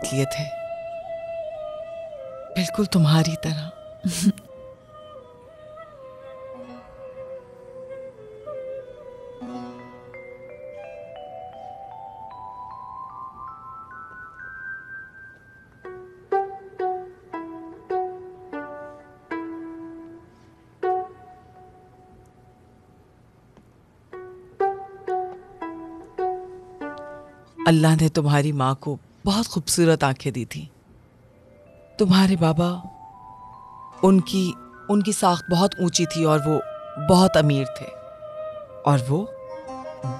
लिए थे, बिल्कुल तुम्हारी तरह। अल्लाह ने तुम्हारी माँ को बहुत खूबसूरत आंखें दी थी। तुम्हारे बाबा, उनकी साख्त बहुत ऊंची थी और वो बहुत अमीर थे और वो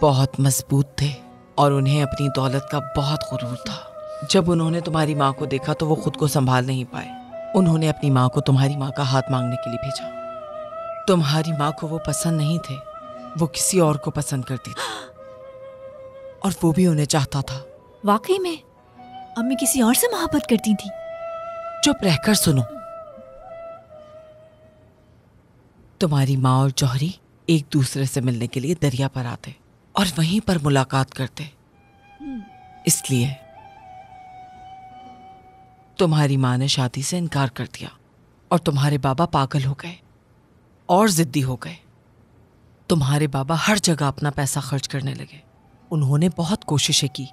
बहुत मजबूत थे और उन्हें अपनी दौलत का बहुत गुरूर था। जब उन्होंने तुम्हारी माँ को देखा तो वो खुद को संभाल नहीं पाए। उन्होंने अपनी माँ को तुम्हारी माँ का हाथ मांगने के लिए भेजा। तुम्हारी माँ को वो पसंद नहीं थे, वो किसी और को पसंद करती थी और वो भी उन्हें चाहता था। वाकई में अम्मी किसी और से मोहब्बत करती थी? चुप रहकर सुनो। तुम्हारी माँ और जौहरी एक दूसरे से मिलने के लिए दरिया पर आते और वहीं पर मुलाकात करते। इसलिए तुम्हारी माँ ने शादी से इनकार कर दिया और तुम्हारे बाबा पागल हो गए और जिद्दी हो गए। तुम्हारे बाबा हर जगह अपना पैसा खर्च करने लगे। उन्होंने बहुत कोशिशें की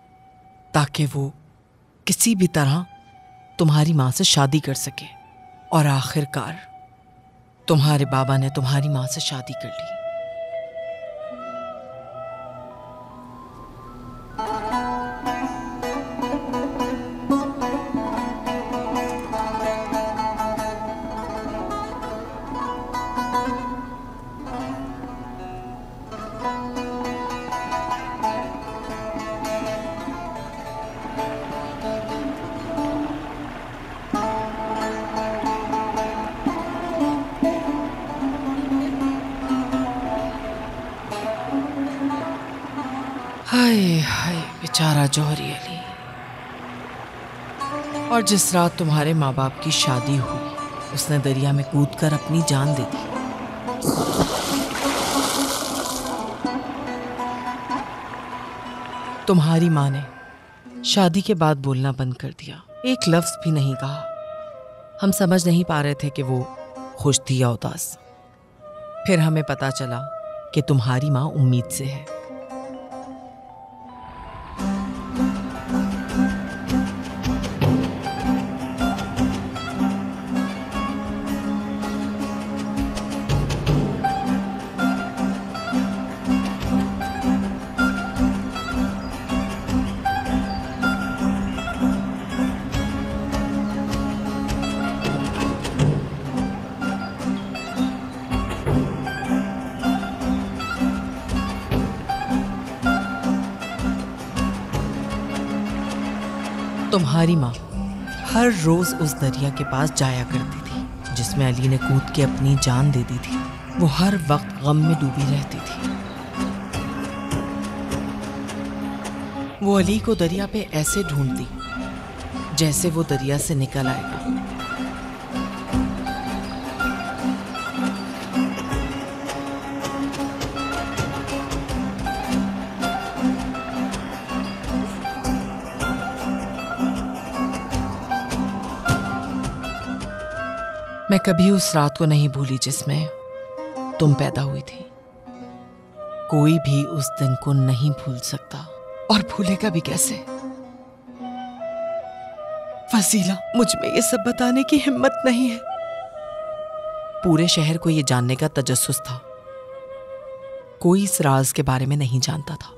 ताकि वो किसी भी तरह तुम्हारी माँ से शादी कर सके और आखिरकार तुम्हारे बाबा ने तुम्हारी माँ से शादी कर ली। हाय हाय बेचारा जौहरी अली। और जिस रात तुम्हारे माँ बाप की शादी हुई उसने दरिया में कूदकर अपनी जान दे दी। तुम्हारी माँ ने शादी के बाद बोलना बंद कर दिया, एक लफ्ज भी नहीं कहा। हम समझ नहीं पा रहे थे कि वो खुश थी या उदास। फिर हमें पता चला कि तुम्हारी माँ उम्मीद से है। तुम्हारी माँ हर रोज उस दरिया के पास जाया करती थी जिसमें अली ने कूद के अपनी जान दे दी थी। वो हर वक्त गम में डूबी रहती थी। वो अली को दरिया पे ऐसे ढूंढती जैसे वो दरिया से निकल आएगा। मैं कभी उस रात को नहीं भूली जिसमें तुम पैदा हुई थी। कोई भी उस दिन को नहीं भूल सकता और भूलेगा भी कैसे। फजीला, मुझ में ये सब बताने की हिम्मत नहीं है। पूरे शहर को ये जानने का तजस्सुस था। कोई इस राज के बारे में नहीं जानता था,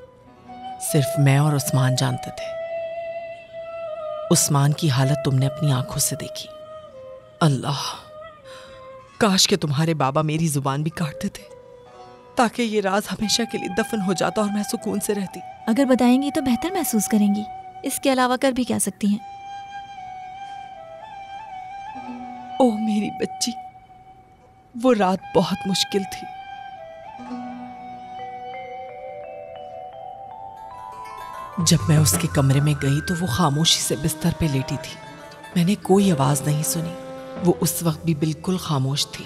सिर्फ मैं और उस्मान जानते थे। उस्मान की हालत तुमने अपनी आंखों से देखी। अल्लाह, काश के तुम्हारे बाबा मेरी जुबान भी काट देते ताकि ये राज हमेशा के लिए दफन हो जाता और मैं सुकून से रहती। अगर बताएंगी तो बेहतर महसूस करेंगी, इसके अलावा कर भी क्या सकती हैं? ओ मेरी बच्ची, वो रात बहुत मुश्किल थी। जब मैं उसके कमरे में गई तो वो खामोशी से बिस्तर पे लेटी थी। मैंने कोई आवाज नहीं सुनी। वो उस वक्त भी बिल्कुल खामोश थी।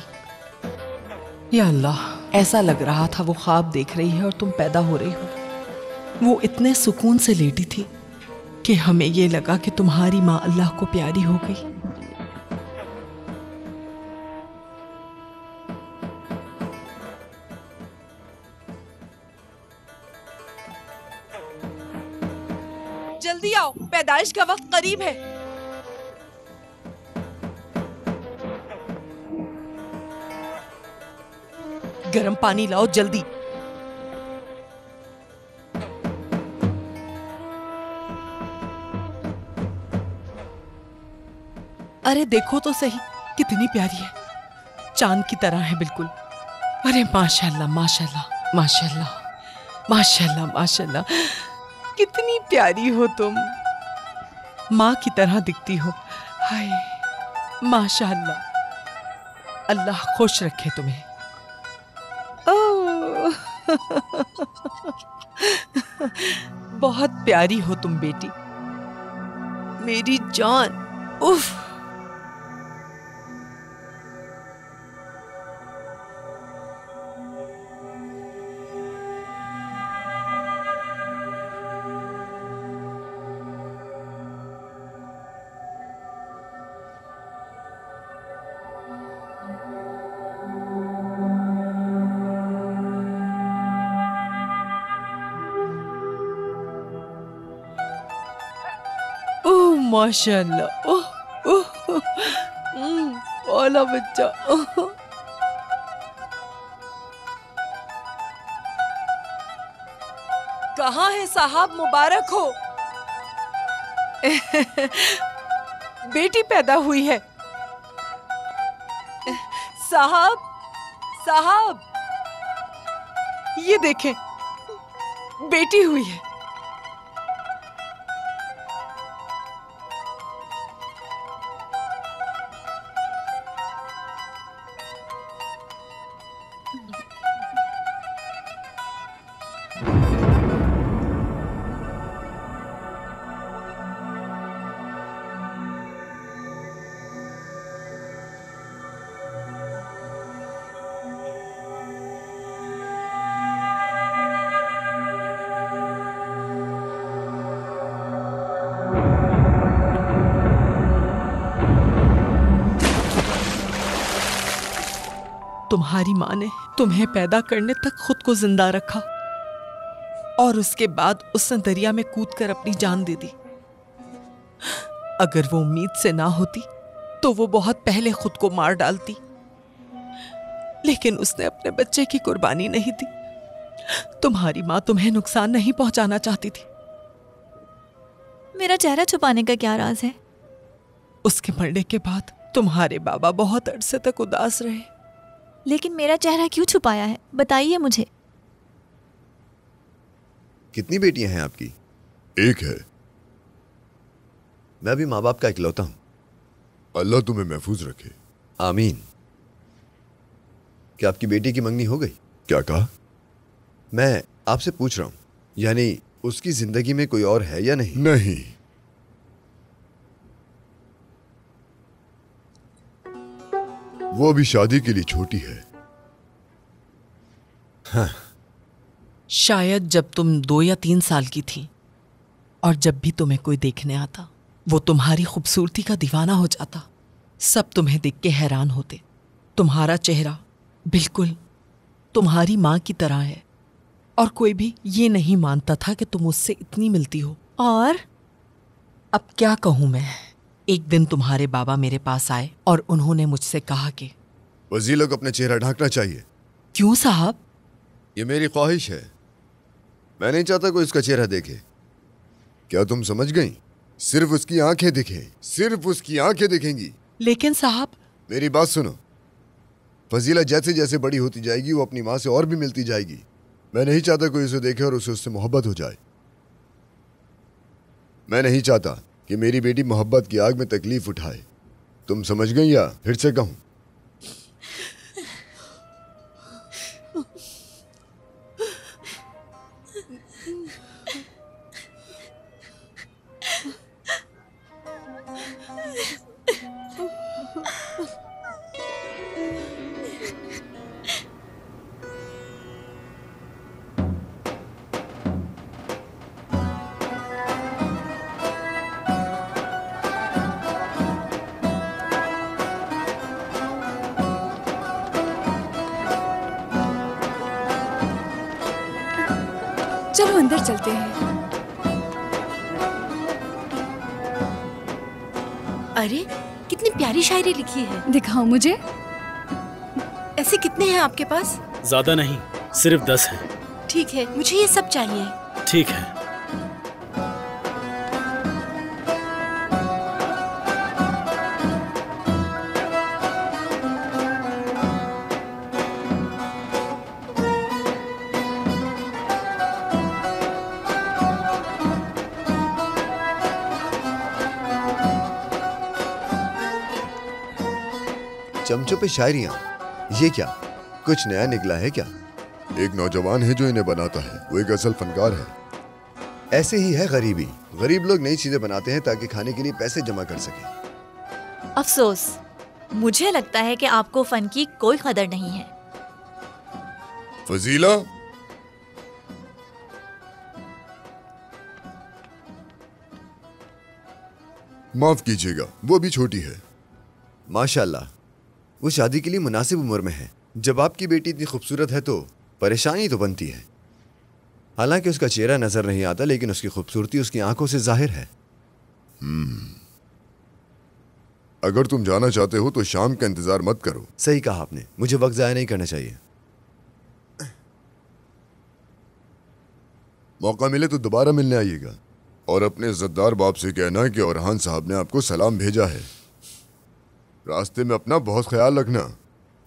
या अल्लाह, ऐसा लग रहा था वो ख्वाब देख रही है और तुम पैदा हो रही हो। वो इतने सुकून से लेटी थी कि हमें ये लगा कि तुम्हारी माँ अल्लाह को प्यारी हो गई। जल्दी आओ, पैदाइश का वक्त करीब है। गर्म पानी लाओ जल्दी। अरे देखो तो सही, कितनी प्यारी है, चांद की तरह है बिल्कुल। अरे माशाल्लाह माशाल्लाह माशाल्लाह माशाल्लाह माशाल्लाह, कितनी प्यारी हो तुम, माँ की तरह दिखती हो। हाय माशाल्लाह, अल्लाह खुश रखे तुम्हें। ओह बहुत प्यारी हो तुम बेटी, मेरी जान। उफ, माशाल्लाह। ओह ओह, वाला बच्चा। कहाँ है साहब, मुबारक हो। बेटी पैदा हुई है। साहब साहब, ये देखें, बेटी हुई है। तुम्हारी माँ ने तुम्हें पैदा करने तक खुद को जिंदा रखा और उसके बाद उसने दरिया में कूदकर अपनी जान दे दी। अगर वो उम्मीद से ना होती तो वो बहुत पहले खुद को मार डालती, लेकिन उसने अपने बच्चे की कुर्बानी नहीं दी। तुम्हारी माँ तुम्हें नुकसान नहीं पहुंचाना चाहती थी। मेरा चेहरा छुपाने का क्या राज है? उसके मरने के बाद तुम्हारे बाबा बहुत अरसे तक उदास रहे। लेकिन मेरा चेहरा क्यों छुपाया है, बताइए मुझे। कितनी बेटियां हैं आपकी? एक है। मैं भी माँ बाप का इकलौता हूं। अल्लाह तुम्हें महफूज रखे। आमीन। क्या आपकी बेटी की मंगनी हो गई? क्या कहा? मैं आपसे पूछ रहा हूं, यानी उसकी जिंदगी में कोई और है या नहीं? नहीं। वो अभी शादी के लिए छोटी है। हाँ। शायद जब तुम 2 या 3 साल की थी और जब भी तुम्हें कोई देखने आता वो तुम्हारी खूबसूरती का दीवाना हो जाता। सब तुम्हें देख के हैरान होते। तुम्हारा चेहरा बिल्कुल तुम्हारी माँ की तरह है और कोई भी ये नहीं मानता था कि तुम उससे इतनी मिलती हो। और अब क्या कहूँ मैं। एक दिन तुम्हारे बाबा मेरे पास आए और उन्होंने मुझसे कहा कि वजीलों को अपना चेहरा ढांकना चाहिए। क्यों साहब? ये मेरी ख्वाहिश है। मैं नहीं चाहता कोई उसका चेहरा देखे। क्या तुम समझ गई? सिर्फ उसकी आंखें दिखें, सिर्फ उसकी आंखें दिखेंगी। लेकिन साहब, मेरी बात सुनो। फजीला जैसे जैसे बड़ी होती जाएगी वो अपनी माँ से और भी मिलती जाएगी। मैं नहीं चाहता कोई उसे देखे और उसे उससे मोहब्बत हो जाए। मैं नहीं चाहता कि मेरी बेटी मोहब्बत की आग में तकलीफ उठाए। तुम समझ गई या फिर से कहूं? चलो अंदर चलते हैं। अरे कितनी प्यारी शायरी लिखी है। दिखाओ मुझे। ऐसे कितने हैं आपके पास? ज्यादा नहीं, सिर्फ 10 हैं। ठीक है, मुझे ये सब चाहिए। ठीक है। चमचों पे शायरियां, ये क्या? कुछ नया निकला है क्या? एक नौजवान है जो इन्हें बनाता है, वो एक असल फनकार है। ऐसे ही है गरीबी। गरीब लोग नई चीजें बनाते हैं ताकि खाने के लिए पैसे जमा कर सकें। अफसोस, मुझे लगता है कि आपको फन की कोई कदर नहीं है। फजीला, माफ कीजिएगा, वो अभी छोटी है। माशाल्लाह, वो शादी के लिए मुनासिब उम्र में है। जब आपकी बेटी इतनी खूबसूरत है तो परेशानी तो बनती है। हालांकि उसका चेहरा नजर नहीं आता, लेकिन उसकी खूबसूरती उसकी आंखों से जाहिर है। अगर तुम जाना चाहते हो तो शाम का इंतजार मत करो। सही कहा आपने, मुझे वक्त जाया नहीं करना चाहिए। मौका मिले तो दोबारा मिलने आइएगा और अपने इज्जतदार बाप से कहना कि औरहान साहब ने आपको सलाम भेजा है। रास्ते में अपना बहुत ख्याल रखना।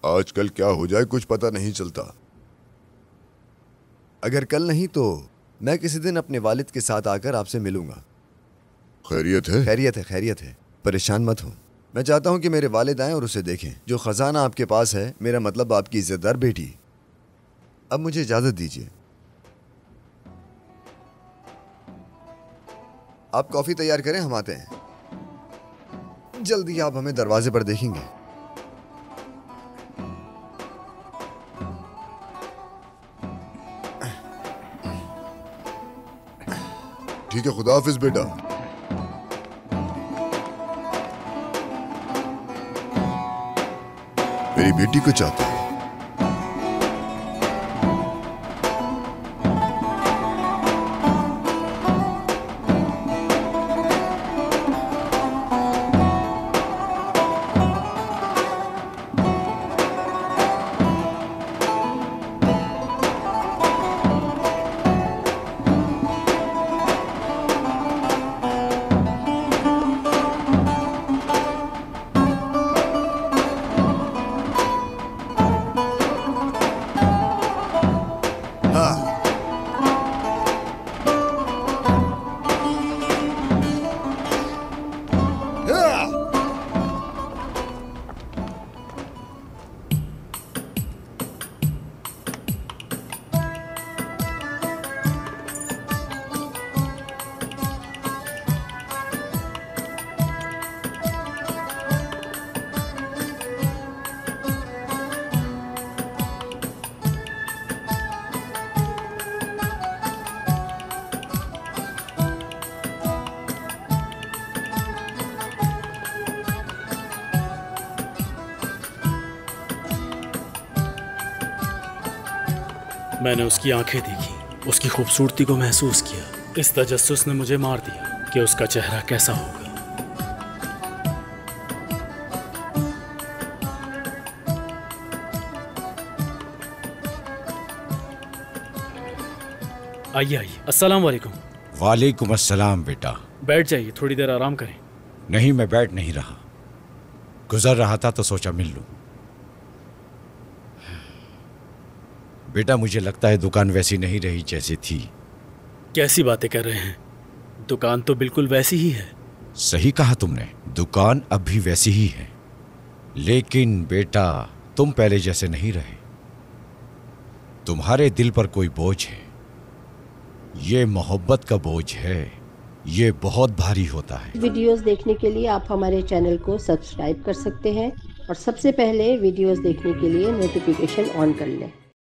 आजकल क्या हो जाए कुछ पता नहीं चलता। अगर कल नहीं तो मैं किसी दिन अपने वालिद के साथ आकर आपसे मिलूंगा। खैरियत है? खैरियत है, खैरियत है, परेशान मत हो। मैं चाहता हूं कि मेरे वालिद आएं और उसे देखें। जो खजाना आपके पास है, मेरा मतलब आपकी इज्जतदार बेटी। अब मुझे इजाजत दीजिए। आप कॉफी तैयार करें, हम आते हैं। जल्दी आप हमें दरवाजे पर देखेंगे। ठीक है, खुदा हाफिज बेटा। मेरी बेटी को चाहता हूं। मैंने उसकी आंखें देखी, उसकी खूबसूरती को महसूस किया। इस तजस्सुस ने मुझे मार दिया कि उसका चेहरा कैसा होगा। आइए आइए। अस्सलाम वालेकुम। वालेकुम अस्सलाम बेटा। बैठ जाइए, थोड़ी देर आराम करें। नहीं, मैं बैठ नहीं रहा, गुजर रहा था तो सोचा मिल लूं। बेटा, मुझे लगता है दुकान वैसी नहीं रही जैसी थी। कैसी बातें कर रहे हैं? दुकान तो बिल्कुल वैसी ही है। सही कहा तुमने, दुकान अब भी वैसी ही है। लेकिन बेटा, तुम पहले जैसे नहीं रहे। तुम्हारे दिल पर कोई बोझ है। ये मोहब्बत का बोझ है, ये बहुत भारी होता है। वीडियोस देखने के लिए आप हमारे चैनल को सब्सक्राइब कर सकते हैं और सबसे पहले वीडियोस देखने के लिए नोटिफिकेशन ऑन कर लें।